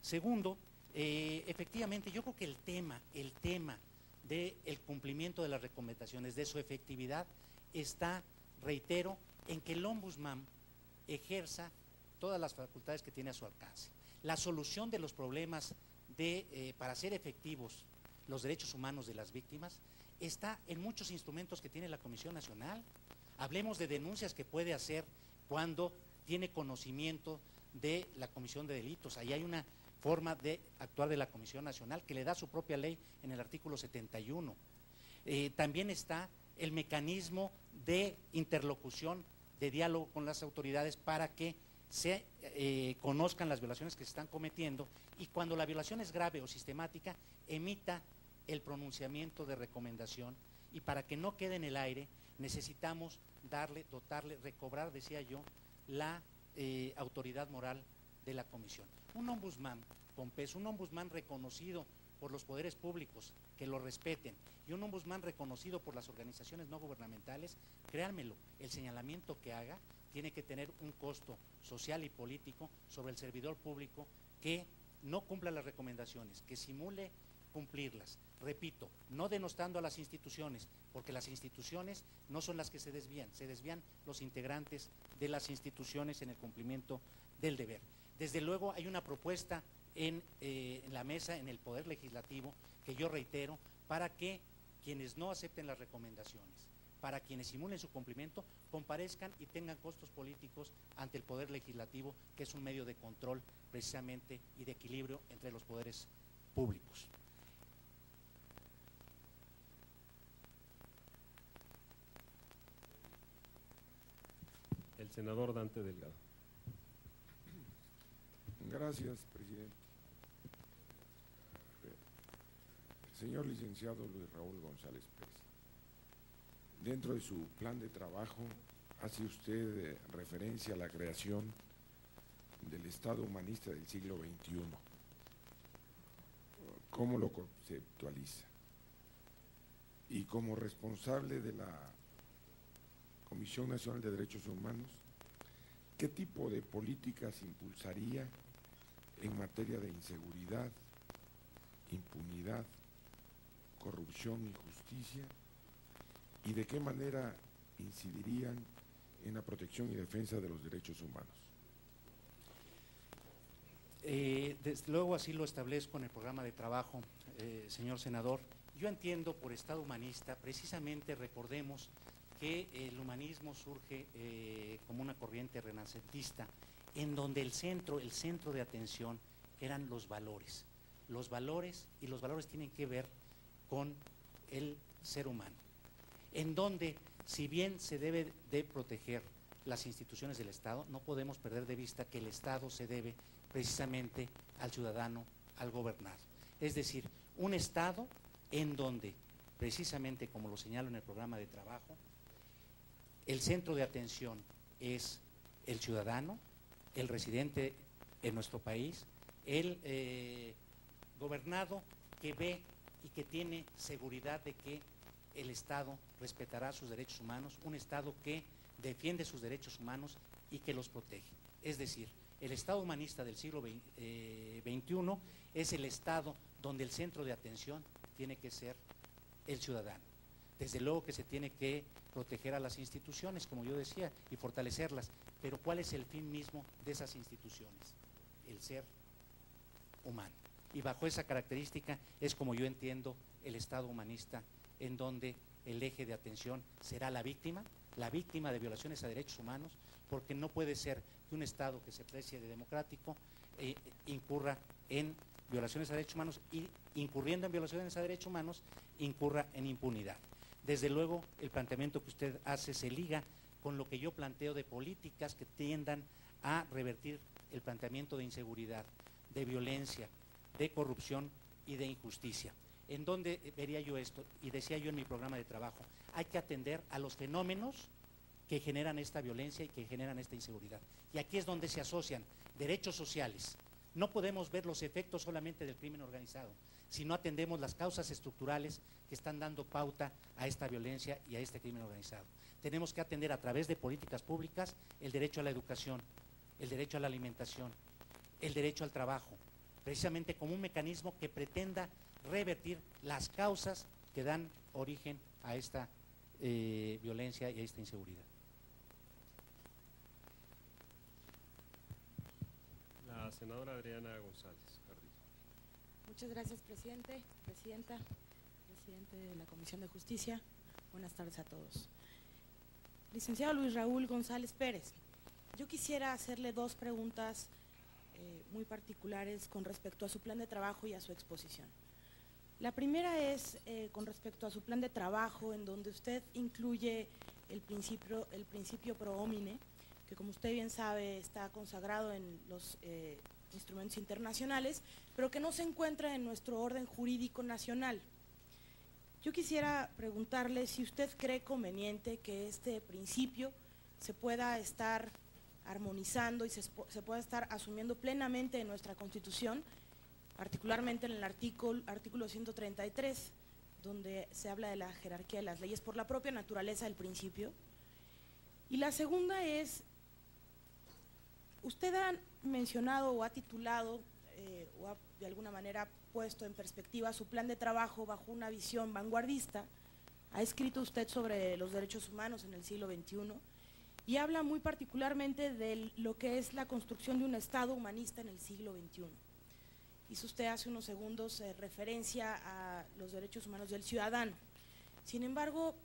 Segundo, efectivamente, yo creo que el tema del cumplimiento de las recomendaciones, de su efectividad, está, reitero, en que el ombudsman ejerza todas las facultades que tiene a su alcance. La solución de los problemas para hacer efectivos los derechos humanos de las víctimas está en muchos instrumentos que tiene la Comisión Nacional. Hablemos de denuncias que puede hacer cuando tiene conocimiento de la comisión de delitos. Ahí hay una forma de actuar de la Comisión Nacional que le da su propia ley en el artículo 71. También está el mecanismo de interlocución, de diálogo con las autoridades para que se conozcan las violaciones que se están cometiendo y cuando la violación es grave o sistemática, emita el pronunciamiento de recomendación, y para que no quede en el aire necesitamos dotarle, recobrar, decía yo, la autoridad moral de la comisión. Un ombudsman con peso, un ombudsman reconocido por los poderes públicos, que lo respeten, y un ombudsman reconocido por las organizaciones no gubernamentales, créanmelo, el señalamiento que haga tiene que tener un costo social y político sobre el servidor público que no cumpla las recomendaciones, que simule cumplirlas. Repito, no denostando a las instituciones, porque las instituciones no son las que se desvían los integrantes de las instituciones en el cumplimiento del deber. Desde luego hay una propuesta en la mesa, en el Poder Legislativo, que yo reitero, para que quienes no acepten las recomendaciones, para quienes simulen su cumplimiento, comparezcan y tengan costos políticos ante el Poder Legislativo, que es un medio de control precisamente y de equilibrio entre los poderes públicos. El senador Dante Delgado. Gracias, presidente. Señor licenciado Luis Raúl González Pérez, dentro de su plan de trabajo hace usted referencia a la creación del Estado humanista del siglo XXI. ¿Cómo lo conceptualiza? Y como responsable de la Comisión Nacional de Derechos Humanos, ¿qué tipo de políticas impulsaría en materia de inseguridad, impunidad, corrupción y justicia? ¿Y de qué manera incidirían en la protección y defensa de los derechos humanos? Desde luego así lo establezco en el programa de trabajo, señor senador. Yo entiendo por Estado humanista, precisamente recordemos que el humanismo surge como una corriente renacentista, en donde el centro de atención eran los valores. Los valores tienen que ver con el ser humano, en donde, si bien se debe de proteger las instituciones del Estado, no podemos perder de vista que el Estado se debe precisamente al ciudadano, al gobernado. Es decir, un Estado en donde, precisamente como lo señalo en el programa de trabajo, el centro de atención es el ciudadano, el residente en nuestro país, el gobernado que ve y que tiene seguridad de que el Estado respetará sus derechos humanos, un Estado que defiende sus derechos humanos y que los protege. Es decir, el Estado humanista del siglo XXI es el Estado donde el centro de atención tiene que ser el ciudadano. Desde luego que se tiene que proteger a las instituciones, como yo decía, y fortalecerlas, pero ¿cuál es el fin mismo de esas instituciones? El ser humano. Y bajo esa característica es como yo entiendo el Estado humanista, en donde el eje de atención será la víctima de violaciones a derechos humanos, porque no puede ser que un Estado que se precie de democrático incurra en violaciones a derechos humanos y, incurriendo en violaciones a derechos humanos, incurra en impunidad. Desde luego, el planteamiento que usted hace se liga con lo que yo planteo de políticas que tiendan a revertir el planteamiento de inseguridad, de violencia, de corrupción y de injusticia. ¿En dónde vería yo esto? Y decía yo en mi programa de trabajo, hay que atender a los fenómenos que generan esta violencia y que generan esta inseguridad. Y aquí es donde se asocian derechos sociales. No podemos ver los efectos solamente del crimen organizado, si no atendemos las causas estructurales que están dando pauta a esta violencia y a este crimen organizado. Tenemos que atender a través de políticas públicas el derecho a la educación, el derecho a la alimentación, el derecho al trabajo, precisamente como un mecanismo que pretenda revertir las causas que dan origen a esta violencia y a esta inseguridad. La senadora Adriana González Carrillo. Muchas gracias, presidente, presidenta, presidente de la Comisión de Justicia. Buenas tardes a todos. Licenciado Luis Raúl González Pérez, yo quisiera hacerle dos preguntas muy particulares con respecto a su plan de trabajo y a su exposición. La primera es con respecto a su plan de trabajo, en donde usted incluye el principio pro homine, que como usted bien sabe está consagrado en los instrumentos internacionales, pero que no se encuentra en nuestro orden jurídico nacional. Yo quisiera preguntarle si usted cree conveniente que este principio se pueda estar armonizando y se pueda estar asumiendo plenamente en nuestra Constitución, particularmente en el artículo 133, donde se habla de la jerarquía de las leyes por la propia naturaleza del principio. Y la segunda es, usted ha mencionado o ha titulado o ha de alguna manera puesto en perspectiva su plan de trabajo bajo una visión vanguardista. Ha escrito usted sobre los derechos humanos en el siglo XXI y habla muy particularmente de lo que es la construcción de un Estado humanista en el siglo XXI. Hizo usted hace unos segundos referencia a los derechos humanos del ciudadano. Sin embargo,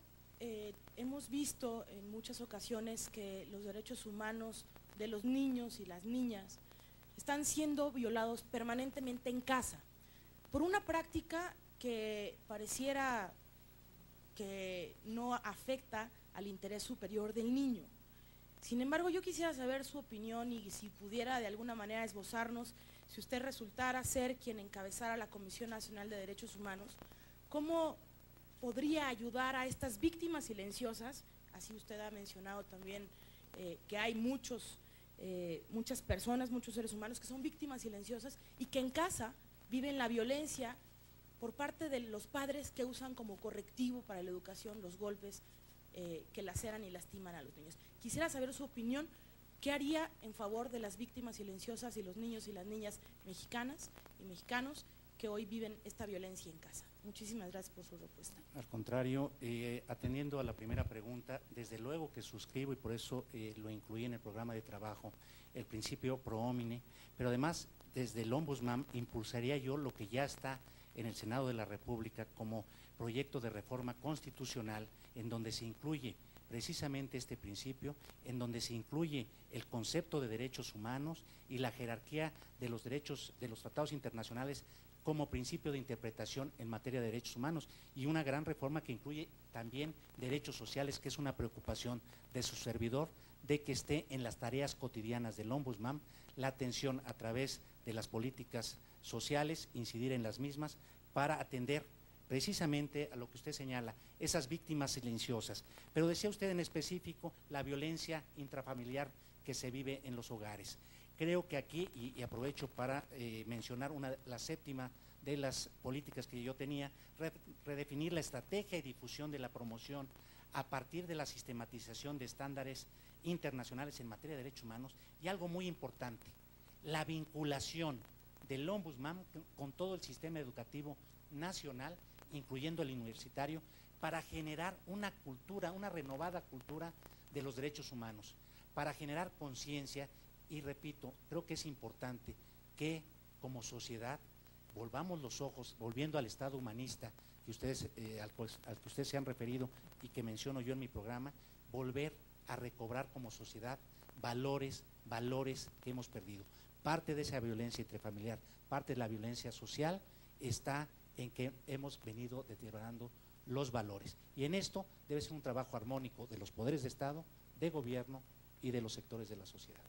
hemos visto en muchas ocasiones que los derechos humanos de los niños y las niñas están siendo violados permanentemente en casa por una práctica que pareciera que no afecta al interés superior del niño. Sin embargo, yo quisiera saber su opinión y si pudiera de alguna manera esbozarnos, si usted resultara ser quien encabezara la Comisión Nacional de Derechos Humanos, ¿cómo podría ayudar a estas víctimas silenciosas? Así usted ha mencionado también que hay muchas personas, muchos seres humanos que son víctimas silenciosas y que en casa viven la violencia por parte de los padres que usan como correctivo para la educación los golpes que laceran y lastiman a los niños. Quisiera saber su opinión, ¿qué haría en favor de las víctimas silenciosas y los niños y las niñas mexicanas y mexicanos que hoy viven esta violencia en casa? Muchísimas gracias por su respuesta. Al contrario, atendiendo a la primera pregunta, desde luego que suscribo y por eso lo incluí en el programa de trabajo, el principio pro homine, pero además desde el Ombudsman impulsaría yo lo que ya está en el Senado de la República como proyecto de reforma constitucional en donde se incluye precisamente este principio, en donde se incluye el concepto de derechos humanos y la jerarquía de los derechos de los tratados internacionales como principio de interpretación en materia de derechos humanos, y una gran reforma que incluye también derechos sociales, que es una preocupación de su servidor, de que esté en las tareas cotidianas del Ombudsman la atención a través de las políticas sociales, incidir en las mismas para atender precisamente a lo que usted señala, esas víctimas silenciosas. Pero decía usted en específico la violencia intrafamiliar que se vive en los hogares. Creo que aquí, y aprovecho para mencionar la séptima de las políticas que yo tenía, redefinir la estrategia y difusión de la promoción a partir de la sistematización de estándares internacionales en materia de derechos humanos, y algo muy importante, la vinculación del Ombudsman con todo el sistema educativo nacional, incluyendo el universitario, para generar una cultura, una renovada cultura de los derechos humanos, para generar conciencia. Y repito, creo que es importante que como sociedad volvamos los ojos, volviendo al Estado humanista que ustedes, al que ustedes se han referido y que menciono yo en mi programa, volver a recobrar como sociedad valores que hemos perdido. Parte de esa violencia intrafamiliar, parte de la violencia social está en que hemos venido deteriorando los valores. Y en esto debe ser un trabajo armónico de los poderes de Estado, de gobierno y de los sectores de la sociedad.